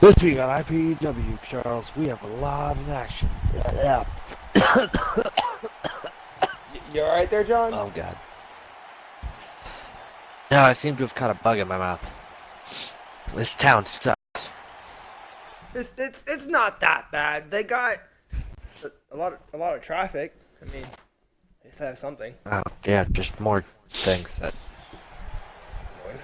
This week on IPEW, Charles, we have a lot in action. Yeah. You alright there, John? Oh, God. No, I seem to have caught a bug in my mouth. This town sucks. It's not that bad. They got a lot of traffic. I mean, they still have something. Oh, yeah, just more things that... Okay.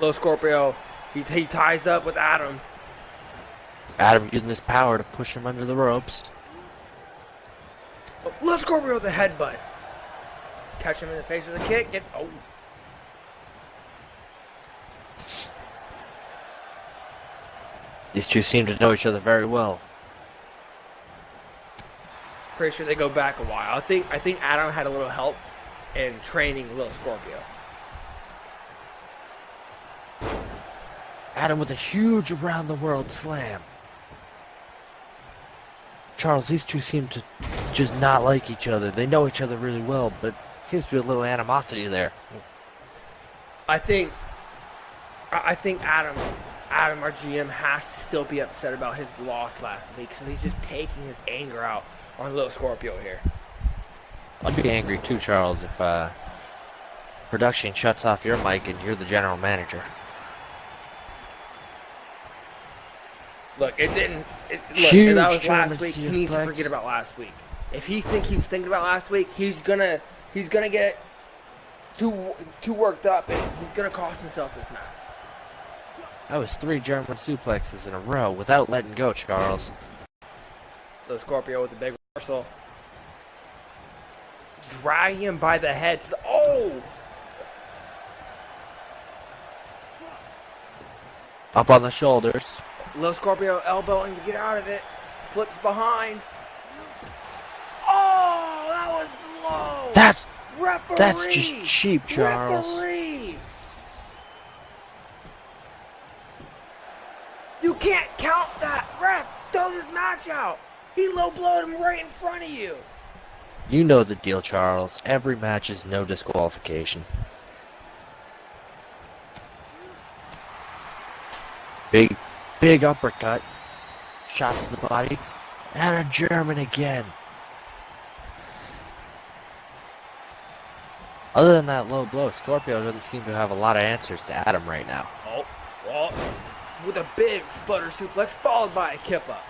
Little Scorpio, he ties up with Adam. Adam using his power to push him under the ropes. Little Scorpio with the headbutt. Catch him in the face with a kick. Oh. These two seem to know each other very well. Pretty sure they go back a while. I think Adam had a little help in training Little Scorpio. Adam with a huge around-the-world slam. Charles, these two seem to just not like each other. They know each other really well, but seems to be a little animosity there. I think Adam, our GM, has to still be upset about his loss last week, so he's just taking his anger out on Little Scorpio here. I'd be angry too, Charles, if production shuts off your mic and you're the general manager. Look, it didn't. Huge that was German last week. He needs to forget about last week. If he keeps thinking about last week, he's gonna get too worked up, and he's gonna cost himself this match. That was 3 German suplexes in a row without letting go, Charles. Little Scorpio with the big reversal, dragging him by the head. Oh! Up on the shoulders. Little Scorpio elbowing to get out of it. Slips behind. Oh, that was low. That's just cheap, Charles. Referee. You can't count that. Ref, throw this match out. He low blowed him right in front of you. You know the deal, Charles. Every match is no disqualification. Big uppercut. Shots to the body. And a German again. Other than that low blow, Scorpio doesn't seem to have a lot of answers to Adam right now. Oh, well, with a big sputter suplex followed by a kip up.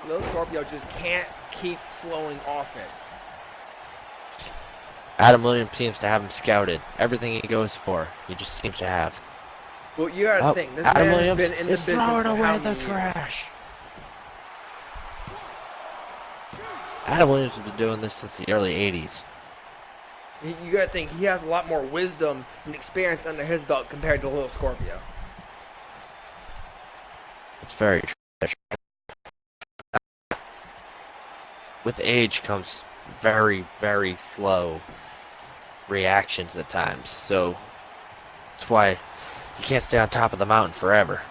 Little Scorpio just can't keep flowing offense. Adam Williams seems to have him scouted. Everything he goes for, he just seems to have. Well, you gotta think, this Adam man Williams has been in the is business throwing for away how the many years? trash. Adam Williams has been doing this since the early 80s. You gotta think, he has a lot more wisdom and experience under his belt compared to Little Scorpio. It's very true. With age comes very, very slow reactions at times. So that's why you can't stay on top of the mountain forever.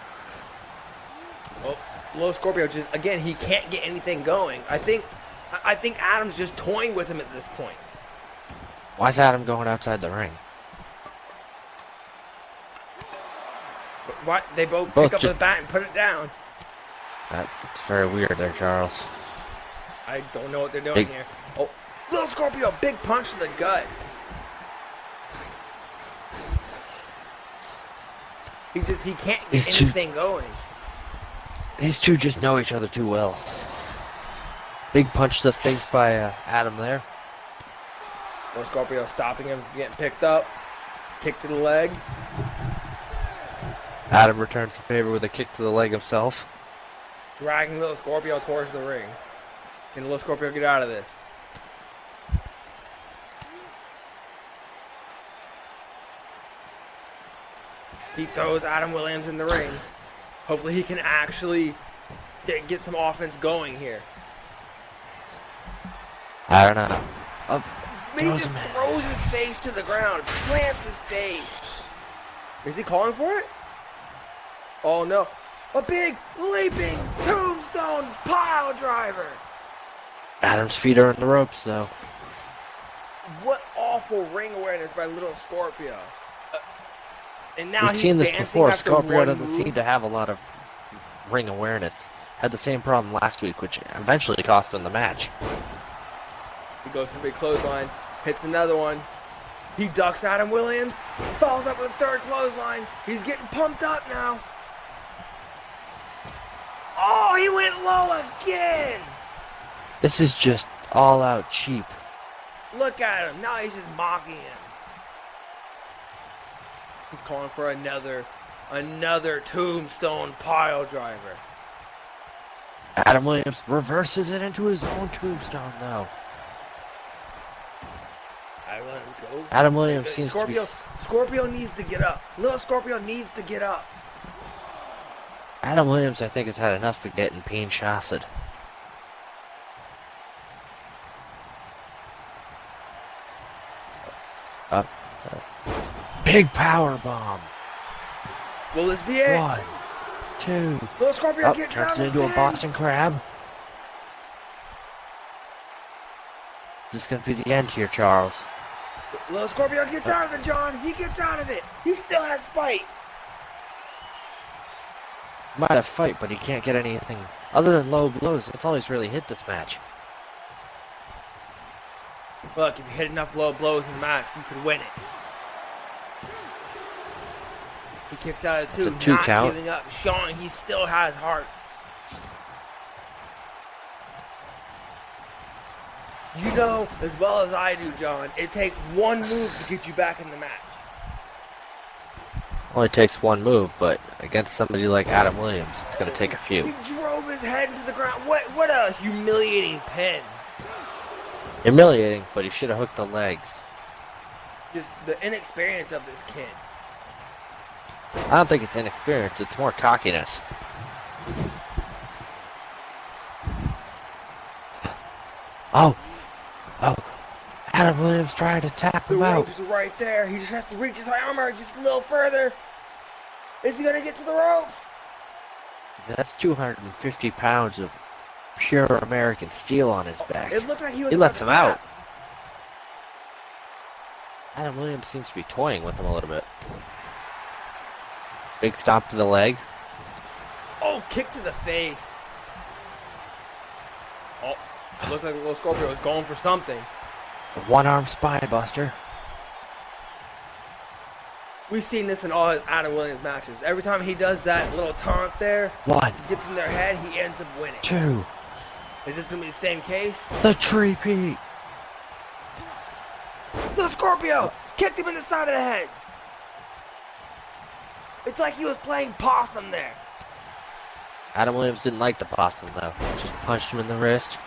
Well, Little Scorpio just, again, he can't get anything going. I think Adam's just toying with him at this point. Why's Adam going outside the ring? But why they both pick up the bat and put it down? That's very weird there, Charles. I don't know what they're doing here. Oh, Little Scorpio, big punch to the gut. He can't get anything going. These two just know each other too well. Big punch to the face by Adam there. Little Scorpio stopping him from getting picked up. Kick to the leg. Adam returns the favor with a kick to the leg himself. Dragging Little Scorpio towards the ring. Can Little Scorpio get out of this? He throws Adam Williams in the ring. Hopefully he can actually get some offense going here. I don't know. He just throws his face to the ground, plants his face. Is he calling for it? Oh no. A big leaping tombstone pile driver. Adam's feet are in the ropes, though. What awful ring awareness by Little Scorpio. And now We've he's seen this dancing before. after Scorpio one doesn't move. seem to have a lot of ring awareness. Had the same problem last week, which eventually cost him the match. He goes for a big clothesline, hits another one. He ducks Adam Williams, follows up with a third clothesline. He's getting pumped up now. Oh, he went low again. This is just all out cheap. Look at him. Now he's just mocking him. He's calling for another tombstone pile driver. Adam Williams reverses it into his own tombstone, though. I let him go. Adam Williams seems to be... Scorpio needs to get up. Little Scorpio needs to get up. Adam Williams, I think, has had enough of getting pain-shotted. Big power bomb. Will this be it? 1, 2. Little Scorpio gets Turns out it of into the a Boston Crab. Is this going to be the end here, Charles? Little Scorpio gets out of it, John. He gets out of it. He still has fight. Might have fight, but he can't get anything other than low blows. That's all he's really hit this match. Look, if you hit enough low blows in the match, you could win it. He kicks out of It's a two, 2 not count. giving up, showing he still has heart. You know as well as I do, John, it takes one move to get you back in the match. Only takes one move, but against somebody like Adam Williams, it's going to take a few. He drove his head into the ground. What a humiliating pin. Humiliating, but he should have hooked the legs. Just the inexperience of this kid. I don't think it's inexperience, it's more cockiness. Oh, Adam Williams trying to tap The him out. ropes are right there. He just has to reach his armor just a little further. Is he going to get to the ropes? That's 250 pounds of pure American steel on his back. It looked like he was He lets him about to out. Adam Williams seems to be toying with him a little bit. Big stomp to the leg. Oh, kick to the face. Oh, it looks like Little Scorpio was going for something. One-arm spine buster. We've seen this in all his Adam Williams matches. Every time he does that little taunt there, 1, gets in their head, he ends up winning. 2. Is this going to be the same case? The tree-peat. The Scorpio kicked him in the side of the head. It's like he was playing possum there. Adam Williams didn't like the possum, though. Just punched him in the wrist.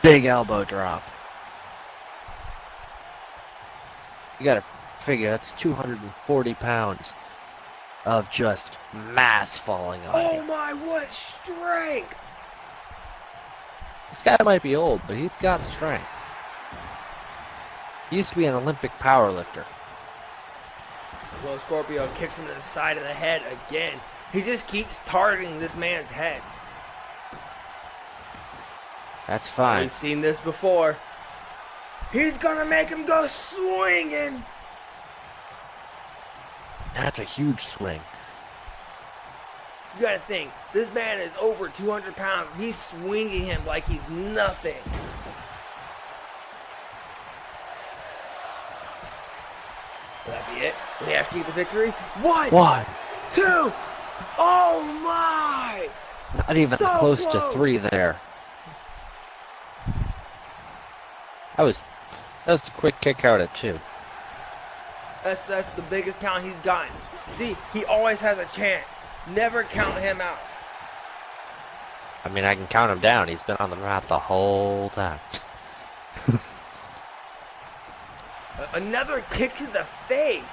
Big elbow drop. You gotta figure that's 240 pounds of just mass falling on Oh you. my, what strength! This guy might be old, but he's got strength. He used to be an Olympic powerlifter. Well, Scorpio kicks him to the side of the head again. He just keeps targeting this man's head. That's fine. We've seen this before. He's gonna make him go swinging. That's a huge swing. You gotta think, this man is over 200 pounds. He's swinging him like he's nothing. Will that be it? Will he actually get the victory? 1, 2. Oh my! Not even So close to close. 3 there. That was a quick kick out at 2. That's the biggest count he's gotten. See, he always has a chance. Never count him out. I mean, I can count him down. He's been on the mat the whole time. Another kick to the face.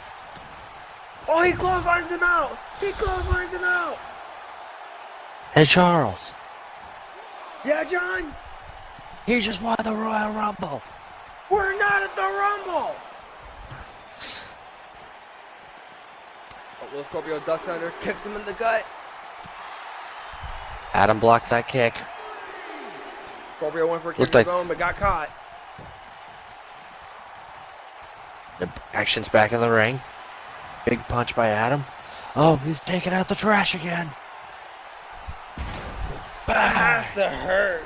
Oh, he clotheslines him out. He clotheslines him out. Hey, Charles. Yeah, John? He just won the Royal Rumble. We're not at the Rumble. Oh, Will Scorpio ducks under, kicks him in the gut. Adam blocks that kick. Scorpio went for a kick Looked to the like- bone, but got caught. The action's back in the ring. Big punch by Adam. Oh, he's taking out the trash again. That has to hurt.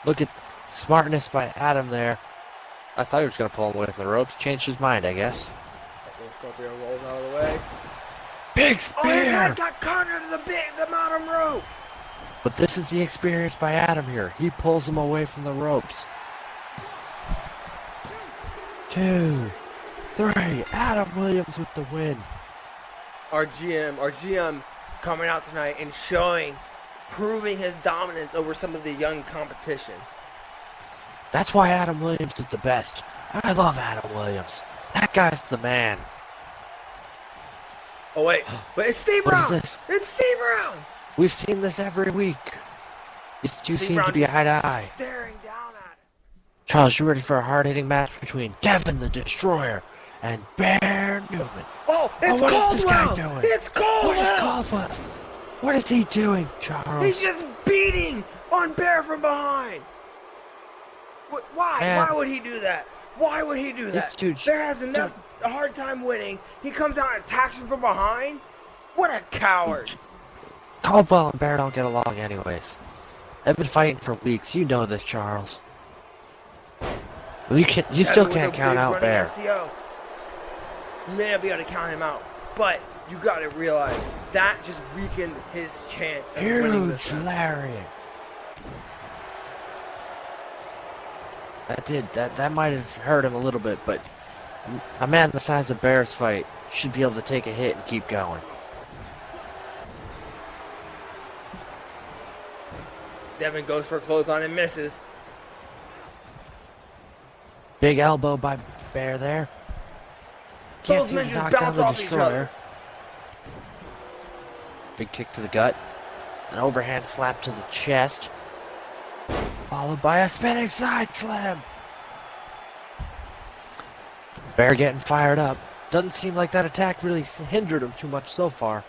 Look at smartness by Adam there. I thought he was going to pull him away from the ropes. Changed his mind, I guess. Scorpio rolls out of the way. Big Oh, his spear! head got caught under the bottom rope. But this is the experience by Adam here. He pulls him away from the ropes. 2, 3. Adam Williams with the win. Our GM coming out tonight and proving his dominance over some of the young competition. That's why Adam Williams is the best. I love Adam Williams. That guy's the man. Oh wait, but it's Steve What Brown. is this? It's Steve Brown. We've seen this every week. These two Steve seem Brown to be just eye to eye. staring down at him. Charles, you ready for a hard-hitting match between Devin the Destroyer and Bear Newman? Oh, it's what is Caldwell. this guy doing? It's Caldwell. What is Caldwell? What is he doing, Charles? He's just beating on Bear from behind. Why? Man. Why would he do that? Why would he do This that? dude- Bear has a hard time winning. He comes out and attacks him from behind. What a coward! Caldwell and Bear don't get along anyways. They've been fighting for weeks. You know this, Charles. You still can't count out Bear. SEO. You may not be able to count him out, but you got to realize that just weakened his chance of winning this Huge match. lariat. That might have hurt him a little bit, but a man the size of Bear's fight should be able to take a hit and keep going. Devin goes for a clothesline and misses. Big elbow by Bear there. Can't Those seem men to just knock down bounce the off each Destroyer. other. Big kick to the gut. An overhand slap to the chest. Followed by a spinning side slam. Bear getting fired up. Doesn't seem like that attack really hindered him too much so far.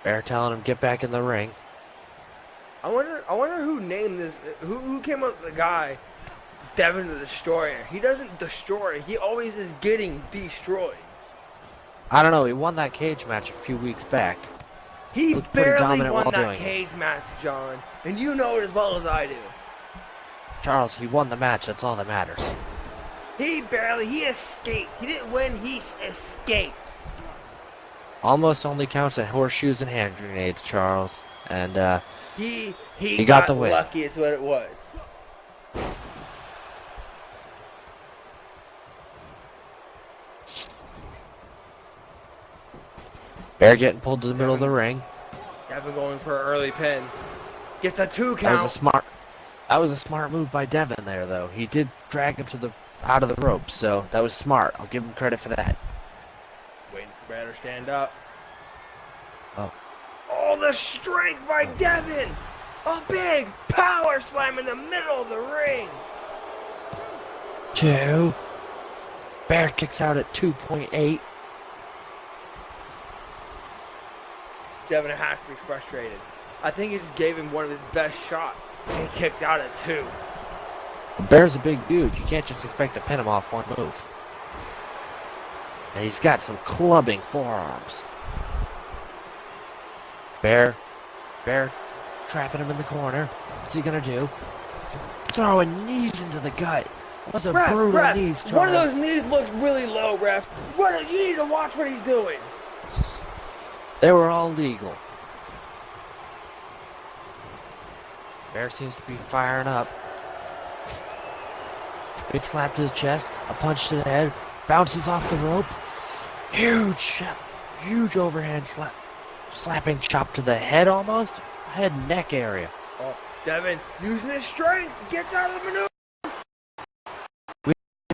Bear telling him get back in the ring. I wonder who named this. Who came up with the guy, Devin the Destroyer? He doesn't destroy. He always is getting destroyed. I don't know, he won that cage match a few weeks back. He Looked pretty barely dominant won while that doing it. cage match, John, and you know it as well as I do. Charles, he won the match, that's all that matters. He escaped. He didn't win. He escaped. Almost only counts at horseshoes and hand grenades, Charles. And He got the win. lucky. Is what it was. Bear getting pulled to the middle of the ring. Devin going for an early pin. Gets a 2 That count. was a smart move by Devin there, though. He did drag him out of the ropes, so that was smart. I'll give him credit for that. Waiting for Bear to stand up. Oh. Oh, the strength by Devin! A big power slam in the middle of the ring. 2. Bear kicks out at 2.8. Devin has to be frustrated. I think he just gave him one of his best shots, and he kicked out at 2. Bear's a big dude. You can't just expect to pin him off one move. And he's got some clubbing forearms. Bear trapping him in the corner. What's he gonna do? Throwing knees into the gut. Those are brutal knees, Charles. One of those knees looked really low, ref. You need to watch what he's doing. They were all legal. Bear seems to be firing up. Big slap to the chest, a punch to the head, bounces off the rope. Huge overhand slap. Slapping chop to the head almost. Head and neck area. Oh, Devin using his strength, gets out of the maneuver.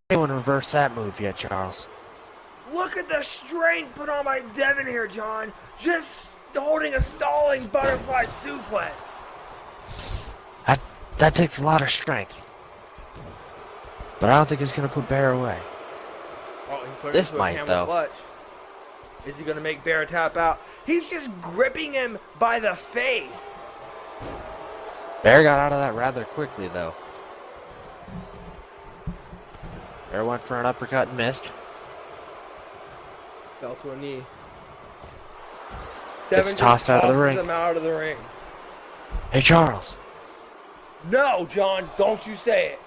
Anyone reverse that move yet, Charles? Look at the strength put on by Devin here, John. Just holding a stalling butterfly suplex. That takes a lot of strength. But I don't think he's going to put Bear away. Oh, he put it This into a might, camel though. clutch. Is he going to make Bear tap out? He's just gripping him by the face. Bear got out of that rather quickly, though. Bear went for an uppercut and missed. Fell to a knee. Gets Devin tossed out of the ring. Him out of the ring. Hey, Charles. No, John, don't you say it.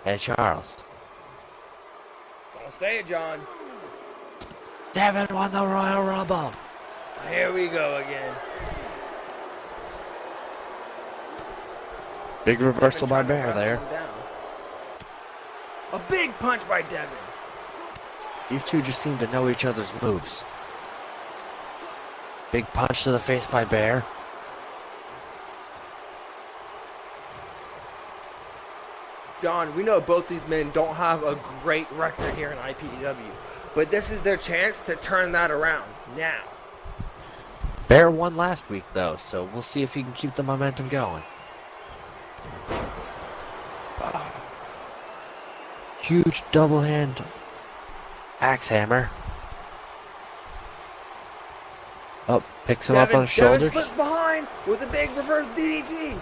Hey, Charles. Don't say it, John. Devin won the Royal Rumble. Here we go again. Big reversal by Devin trying Bear to there. wrestle him down. A big punch by Devin. These two just seem to know each other's moves. Big punch to the face by Bear. Don, we know both these men don't have a great record here in IPEW, but this is their chance to turn that around now. Bear won last week, though, so we'll see if he can keep the momentum going. Huge double hand axe hammer. Oh, picks him up on his shoulders. Devin slips behind with a big reverse DDT.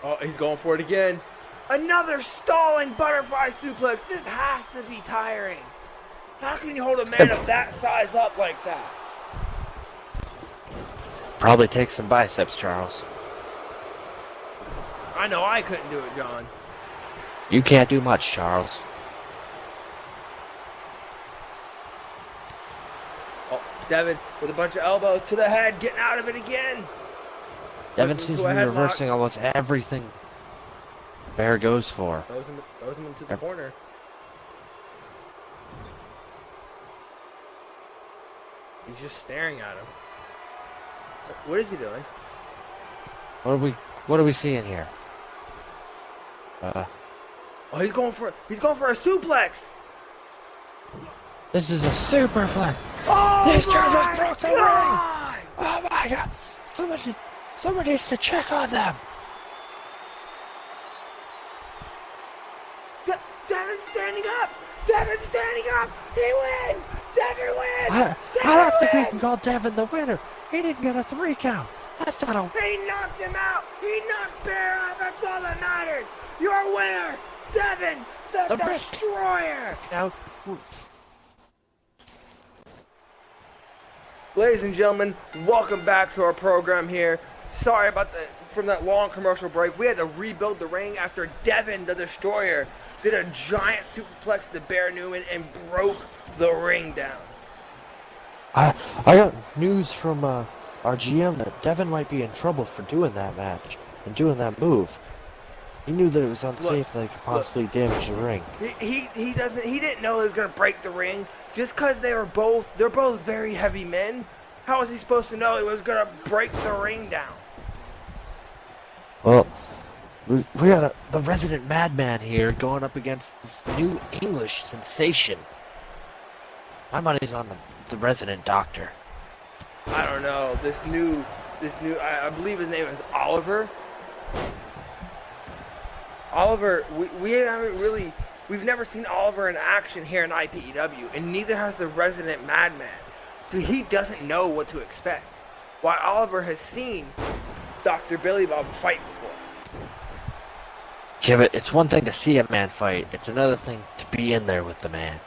Oh, he's going for it again. Another stalling butterfly suplex. This has to be tiring. How can you hold a man of that size up like that? Probably takes some biceps, Charles. I know I couldn't do it, John. You can't do much, Charles. Oh, Devin with a bunch of elbows to the head, getting out of it again. Devin seems to be reversing almost everything Bear goes for. Throws him into the corner. He's just staring at him. What is he doing? What are we seeing here? Oh, he's going for a suplex. This is a superplex. Oh, These two just broke the ring. God! Oh my God! Somebody needs to check on them. Devin's standing up. Devin's standing up. He wins. Devin wins. I don't think we can call Devin the winner. He didn't get a 3 count. That's not a... He knocked him out. He knocked Bear out. That's all that matters. Your winner, Devin, the Destroyer. Now, Ladies and gentlemen, welcome back to our program here. Sorry about from that long commercial break. We had to rebuild the ring after Devin, the Destroyer, did a giant superplex to Bear Newman and broke the ring down. I got news from our GM that Devin might be in trouble for doing that match and doing that move. He knew that it was unsafe, that it could possibly damage the ring. He didn't know he was gonna break the ring just because they're both very heavy men. How was he supposed to know he was gonna break the ring down? Well, we got the resident madman here going up against this new English sensation. My money's on the resident doctor. I don't know. This new I believe his name is Oliver. Oliver, we've never seen Oliver in action here in IPEW, and neither has the resident madman. So he doesn't know what to expect. While Oliver has seen Dr. Billy Bob fight before. Yeah, but it's one thing to see a man fight. It's another thing to be in there with the man.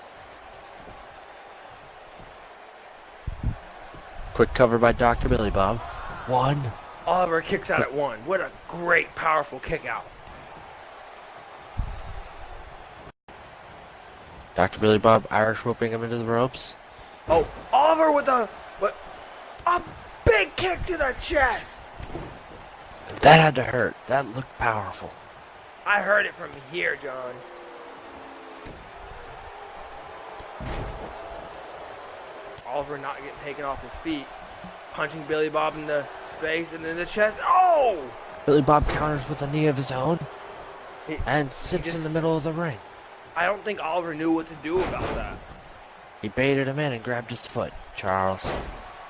Quick cover by Dr. Billy Bob. 1. Oliver kicks out at 1. What a great, powerful kick out. Dr. Billy Bob Irish whipping him into the ropes. Oh, Oliver with a big kick to the chest. That had to hurt. That looked powerful. I heard it from here, John. Oliver not getting taken off his feet. Punching Billy Bob in the face and in the chest. Oh! Billy Bob counters with a knee of his own and sits in the middle of the ring. I don't think Oliver knew what to do about that. He baited him in and grabbed his foot. Charles,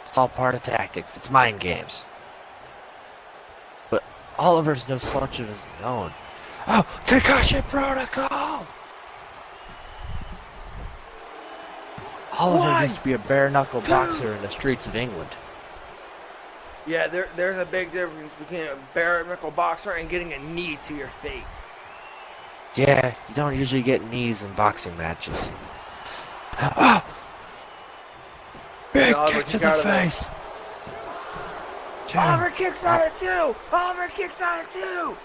it's all part of tactics. It's mind games. But Oliver's no slouch of his own. Oh, concussion protocol! Oliver One, used to be a bare-knuckle two. boxer in the streets of England. Yeah, there's a big difference between a bare knuckle boxer and getting a knee to your face. Yeah, you don't usually get knees in boxing matches. Oh! Big Oliver, kick to kick the out of there. face! Oliver kicks out at 2! Oliver kicks out at 2!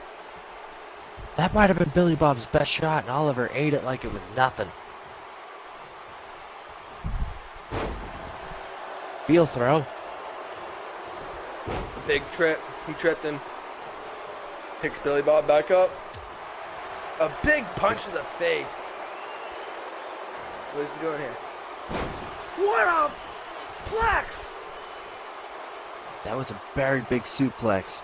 That might have been Billy Bob's best shot, and Oliver ate it like it was nothing. Heel throw. A big trip. He tripped him. Picks Billy Bob back up. A big punch to the face. What is he doing here? What a plex! That was a very big suplex.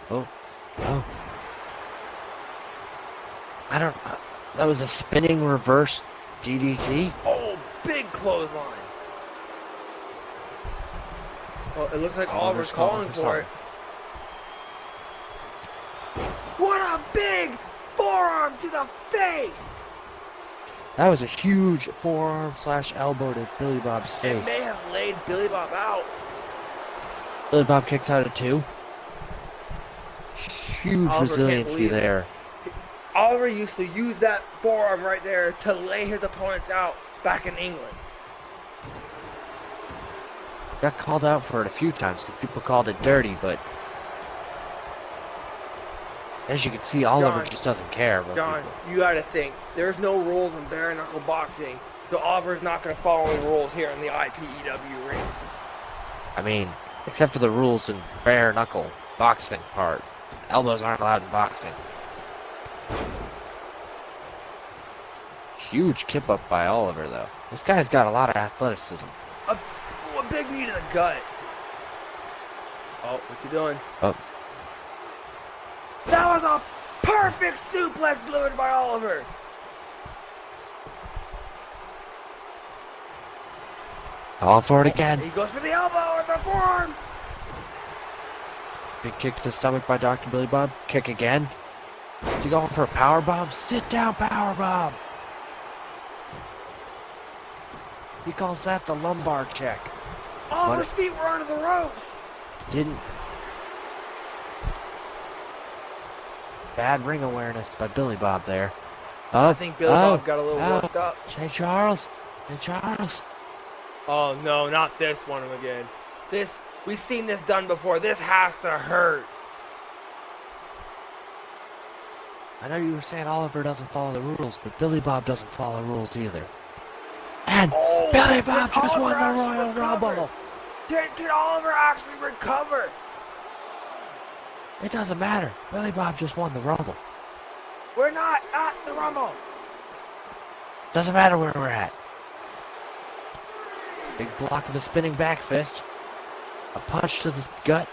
Oh. I don't... that was a spinning reverse DDT? Oh, big clothesline. Well, it looks like Oliver's calling for it. What a big forearm to the face! That was a huge forearm / elbow to Billy Bob's face. It may have laid Billy Bob out. Billy Bob kicks out at 2. Huge Oliver resiliency there. Oliver used to use that forearm right there to lay his opponents out back in England. Got called out for it a few times because people called it dirty, but as you can see, Oliver just doesn't care about John, people. you gotta think. There's no rules in bare knuckle boxing, so Oliver's not gonna follow the rules here in the IPEW ring. I mean, except for the rules in bare knuckle boxing part. Elbows aren't allowed in boxing. Huge kip up by Oliver, though. This guy's got a lot of athleticism. A big knee to the gut. Oh, what's he doing? Oh. That was a perfect suplex delivered by Oliver. All for it again. He goes for the elbow with the forearm. Big kick to the stomach by Dr. Billy Bob. Kick again. Is he going for a power bomb? Sit down power bomb. He calls that the lumbar check. Oliver's feet were under the ropes. Didn't. Bad ring awareness by Billy Bob there. I think Billy Bob got a little worked up. Hey Charles. Hey Charles. Oh no, not this one again. We've seen this done before. This has to hurt. I know you were saying Oliver doesn't follow the rules, but Billy Bob doesn't follow rules either. And Billy Bob just won the Royal Rumble. Can Oliver actually recover? It doesn't matter. Billy Bob just won the Rumble. We're not at the Rumble. Doesn't matter where we're at. Big block of the spinning back fist. A punch to the gut.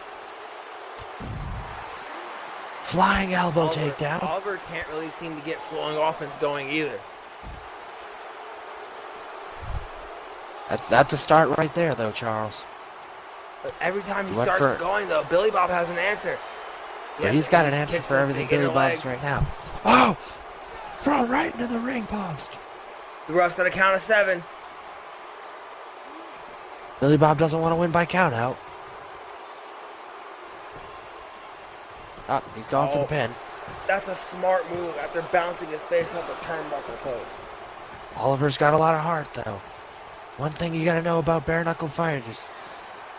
Flying elbow takedown. Oliver can't really seem to get flowing offense going either. That's a start right there, though, Charles. But every time he starts going, though, Billy Bob has an answer. But he's got an answer for everything Billy Bob's right now. Oh! Thrown right into the ring post. The ref's at a count of 7. Billy Bob doesn't want to win by count out. Oh, he's going for the pin. That's a smart move after bouncing his face off the turnbuckle post. Oliver's got a lot of heart, though. One thing you gotta know about bare knuckle fighters,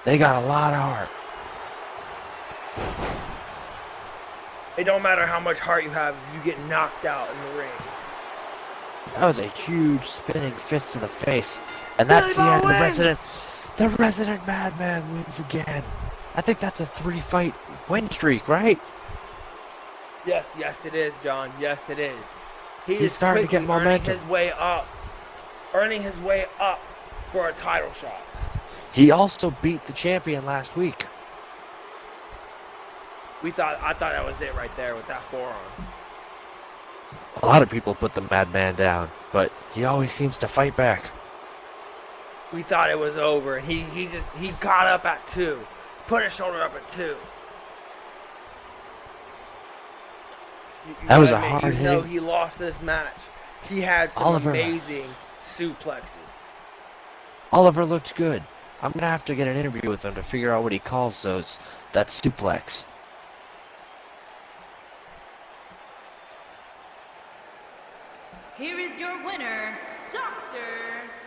they got a lot of heart. It don't matter how much heart you have if you get knocked out in the ring. That was a huge spinning fist to the face. And that's the end. The resident madman wins again. I think that's a 3-fight win streak, right? Yes it is, John. Yes, it is. He's starting to get momentum. Earning his way up for a title shot. He also beat the champion last week. I thought that was it right there with that forearm. A lot of people put the madman down, but he always seems to fight back. We thought it was over, and he got up at 2. Put his shoulder up at 2. That was a Even hard though hitting. he lost this match, he had some Oliver. amazing suplexes. Oliver looked good. I'm gonna have to get an interview with him to figure out what he calls those. That suplex. Here is your winner, Dr.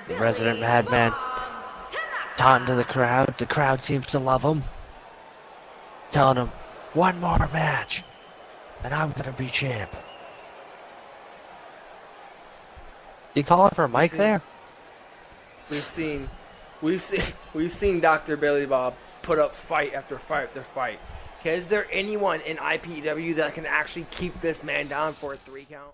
The resident madman. Taunting to the crowd. The crowd seems to love him. Telling him, one more match, and I'm gonna be champ. You calling for a mic there? We've seen Dr. Billy Bob put up fight after fight after fight. Okay, is there anyone in IPEW that can actually keep this man down for a 3 count?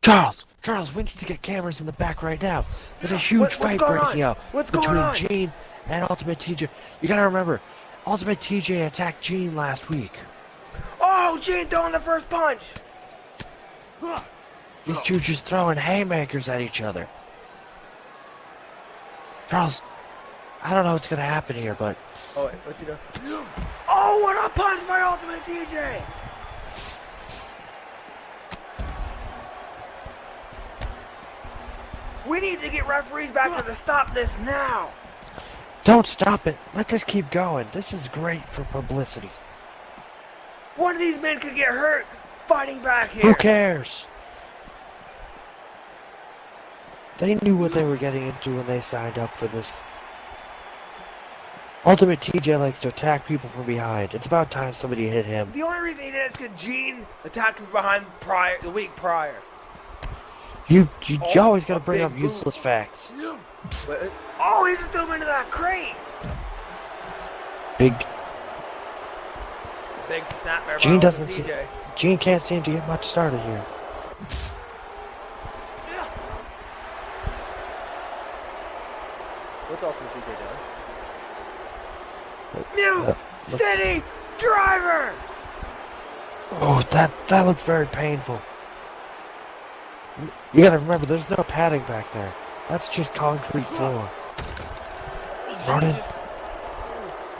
Charles, we need to get cameras in the back right now. There's a huge fight breaking out between Gene and Ultimate TJ. You gotta remember, Ultimate TJ attacked Gene last week. Oh, Gene throwing the first punch! These two just throwing haymakers at each other. Charles, I don't know what's gonna happen here, but... Oh, wait, what's he doing? Oh, what a punch by Ultimate TJ! We need to get referees back there to stop this now! Don't stop it. Let this keep going. This is great for publicity. One of these men could get hurt fighting back here. Who cares? They knew what they were getting into when they signed up for this. Ultimate TJ likes to attack people from behind. It's about time somebody hit him. The only reason he did it is because Gene attacked him behind the week prior. You always gotta bring up useless facts. Oh, he just threw him into that crate. Big snapmare. Gene doesn't see. see. Gene can't seem to get much started here. What's Ultimate TJ doing? New City Driver. Oh, that looked very painful. You gotta remember, there's no padding back there. That's just concrete floor. Ronan,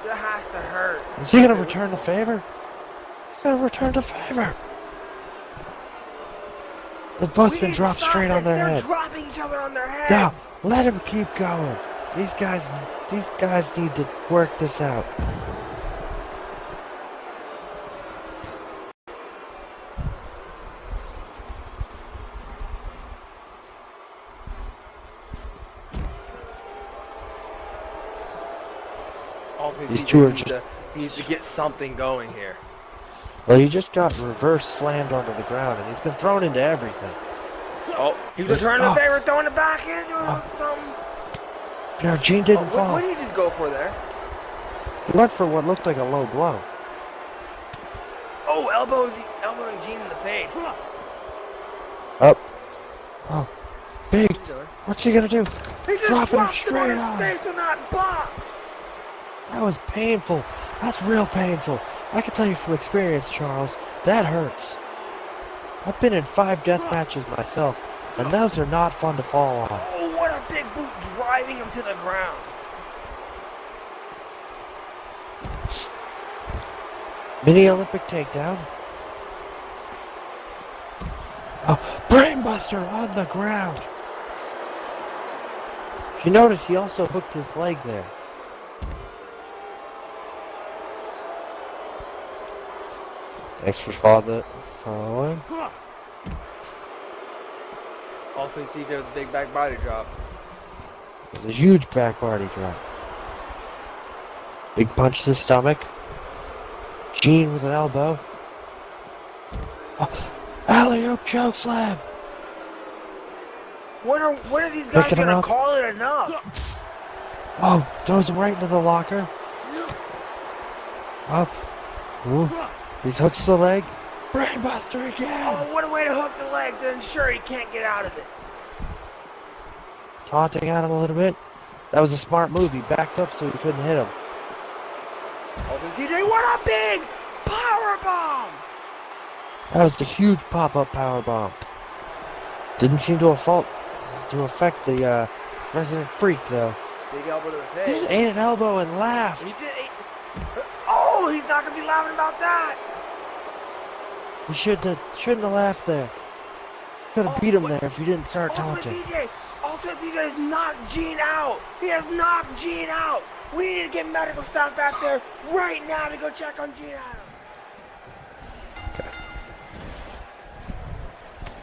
That has to hurt. is he gonna return the favor? He's gonna return the favor. They've both been dropped straight on their head. They're dropping each other on their heads. Now, let him keep going. These guys need to work this out. These two are just... needs to get something going here. Well, he just got reverse slammed onto the ground, and he's been thrown into everything. Oh, he was returning the favor, throwing it back into something. No, Gene didn't fall. What did he just go for there? He went for what looked like a low blow. Oh, elbowing Gene in the face. Up. Oh, big. What's he gonna do? He just Dropping him dropped straight him on on. his face in that box. That was painful. That's real painful. I can tell you from experience, Charles, that hurts. I've been in 5 death matches myself, and those are not fun to fall on. Oh, what a big boot driving him to the ground. Mini Olympic takedown. Oh, brainbuster on the ground. If you notice, he also hooked his leg there. Thanks for following. Also, you see there's a big back body drop. There's a huge back body drop. Big punch to the stomach. Gene with an elbow. Oh, alley-oop choke slam. When are these guys Picking him gonna up. call it enough? Oh, throws him right into the locker. Up. Ooh. He hooks the leg. Brainbuster again. Oh, what a way to hook the leg to ensure he can't get out of it. Taunting at him a little bit. That was a smart move. He backed up so he couldn't hit him. TJ, what a big power bomb! That was the huge pop-up power bomb. Didn't seem to affect the resident freak though. Big elbow to the He face. just ate an elbow and laughed. He did. Oh, he's not gonna be laughing about that. He shouldn't have laughed there. Could have beat him there if he didn't start taunting. Ultimate DJ has knocked Gene out. He has knocked Gene out. We need to get medical staff back there right now to go check on Gene Adams.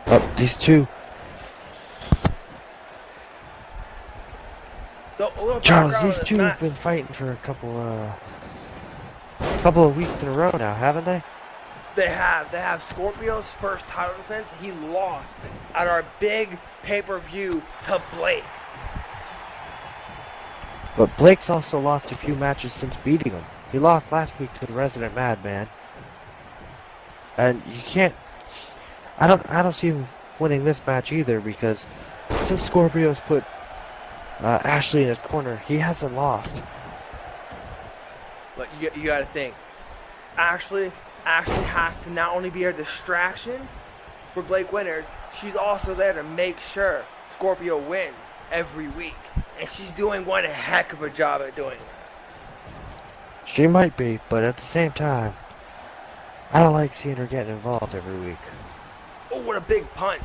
Oh, these two. Charles, these two have been fighting for a couple of weeks in a row now, haven't they? They have Scorpio's first title defense. He lost at our big pay-per-view to Blake. But Blake's also lost a few matches since beating him. He lost last week to the Resident Madman. And you can't... I don't see him winning this match either, because since Scorpio's put Ashley in his corner, he hasn't lost. But you gotta think. Ashley has to not only be a distraction for Blake Winters, she's also there to make sure Scorpio wins every week. And she's doing one heck of a job at doing that. She might be, but at the same time, I don't like seeing her getting involved every week. Oh, what a big punch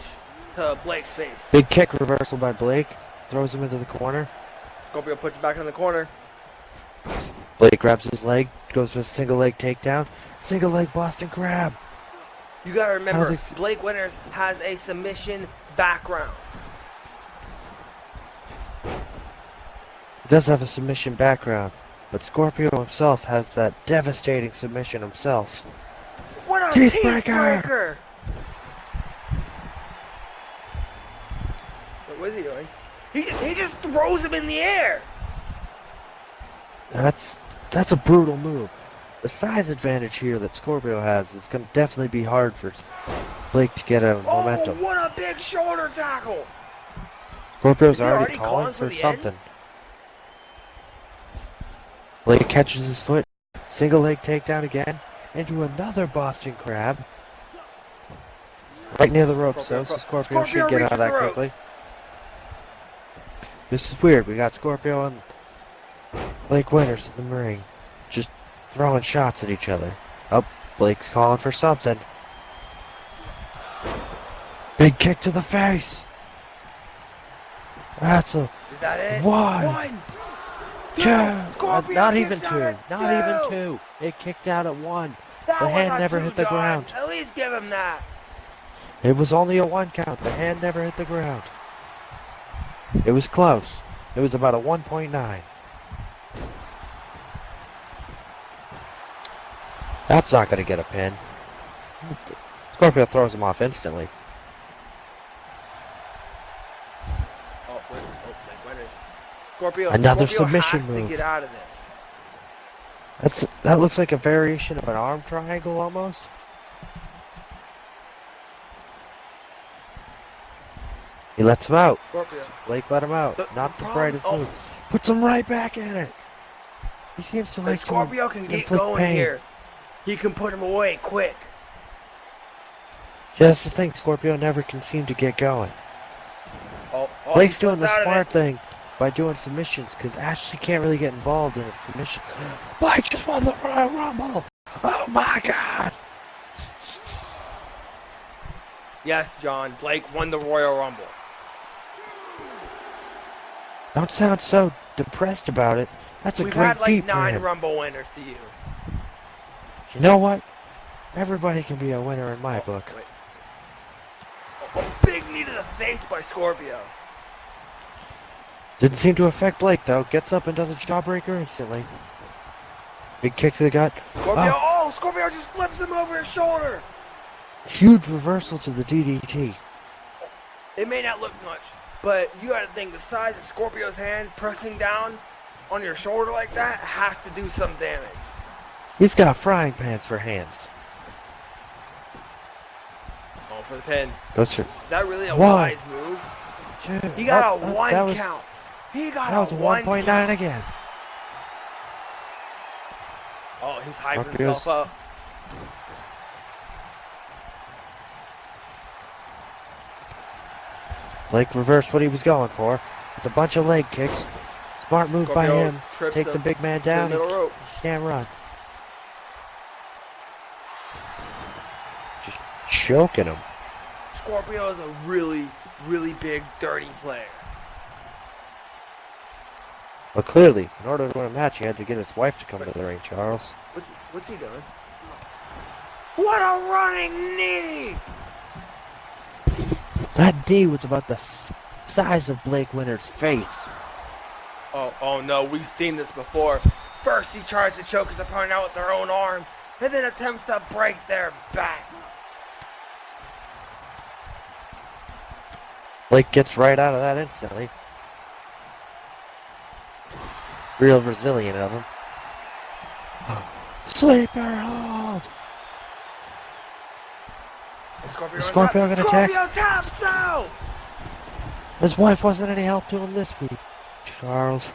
to Blake's face. Big kick reversal by Blake. Throws him into the corner. Scorpio puts it back in the corner. Blake grabs his leg, goes with a single leg takedown. Single leg Boston Crab. You gotta remember, Blake Winters has a submission background. He does have a submission background, but Scorpio himself has that devastating submission himself. What a teeth breaker! What is he doing? He just throws him in the air. That's a brutal move. The size advantage here that Scorpio has is going to definitely be hard for Blake to get a momentum. Oh, what a big shoulder tackle! Scorpio's already calling for something. Blake catches his foot, single leg takedown again, into another Boston Crab. Right near the ropes though, so Scorpio should get out of that quickly. This is weird, we got Scorpio and Blake Winters in the ring, just throwing shots at each other. Oh, Blake's calling for something. Big kick to the face. That's a... Is that it? One. Two. Not even two. Not even two. It kicked out at one. The hand never hit the ground. At least give him that. It was only a 1 count. The hand never hit the ground. It was close. It was about a 1.9. That's not going to get a pin. Scorpio throws him off instantly. Scorpio, another Scorpio submission has move. To get out of this. That looks like a variation of an arm triangle almost. He lets him out. Scorpio. Blake let him out. Not the brightest move. Puts him right back in it. He seems to like Scorpio can get going pain. Here. He can put him away quick. Yeah, that's the thing. Scorpio never can seem to get going. Blake's doing the smart thing by doing submissions because Ashley can't really get involved in a submission. Blake just won the Royal Rumble. Oh my God. Yes, John. Blake won the Royal Rumble. Don't sound so depressed about it. That's a We've great had like feat for 9 him. Rumble winners to you. You know what? Everybody can be a winner in my book. Wait. Big knee to the face by Scorpio. Didn't seem to affect Blake though. Gets up and does a jawbreaker instantly. Big kick to the gut. Scorpio, Scorpio just flips him over his shoulder. Huge reversal to the DDT. It may not look much, but you gotta think the size of Scorpio's hand pressing down on your shoulder like that has to do some damage. He's got frying pans for hands. Oh, for the pin. Goes for... Is that really a One. wise move? Two. He got a 1 that was, count. He got that was a 1.9 again. Oh, he's hyping Scorpio's... himself up. Blake reversed what he was going for with a bunch of leg kicks. Smart move by Scorpio him. trips Take the him big man to the down. middle rope. He can't run. Just choking him. Scorpio is a really, really big, dirty player. But clearly, in order to win a match, he had to get his wife to come to the ring, Charles. What's he doing? What a running knee! That knee was about the size of Blake Winter's face. Oh no, we've seen this before. First he tries to choke his opponent out with their own arm, and then attempts to break their back. Blake gets right out of that instantly. Real Brazilian of him. Sleeper hold! Is Scorpio gonna attack? Scorpio taps out! His wife wasn't any help to him this week, Charles.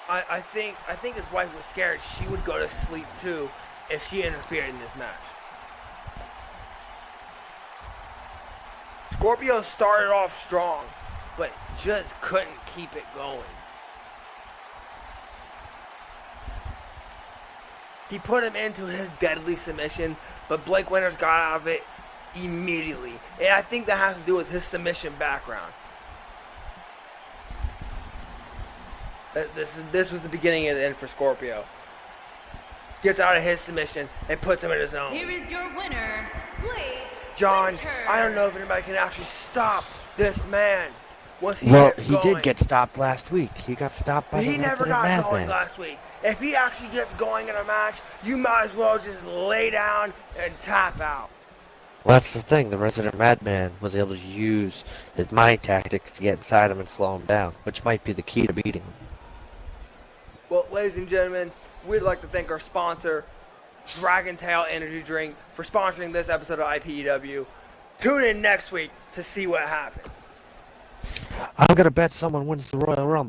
I think his wife was scared she would go to sleep too if she interfered in this match. Scorpio started off strong, but just couldn't keep it going. He put him into his deadly submission, but Blake Winters got out of it immediately. And I think that has to do with his submission background. This was the beginning and the end for Scorpio. Gets out of his submission and puts him in his own. Here is your winner, Blake John, Winter. I don't know if anybody can actually stop this man once he Well, gets he going. did get stopped last week. He got stopped by But the he never resident got going madman. last week. If he actually gets going in a match, you might as well just lay down and tap out. Well, that's the thing. The resident madman was able to use his mind tactics to get inside him and slow him down, which might be the key to beating him. Well, ladies and gentlemen, we'd like to thank our sponsor, Dragon Tail Energy Drink, for sponsoring this episode of IPEW. Tune in next week to see what happens. I'm gonna bet someone wins the Royal Rumble.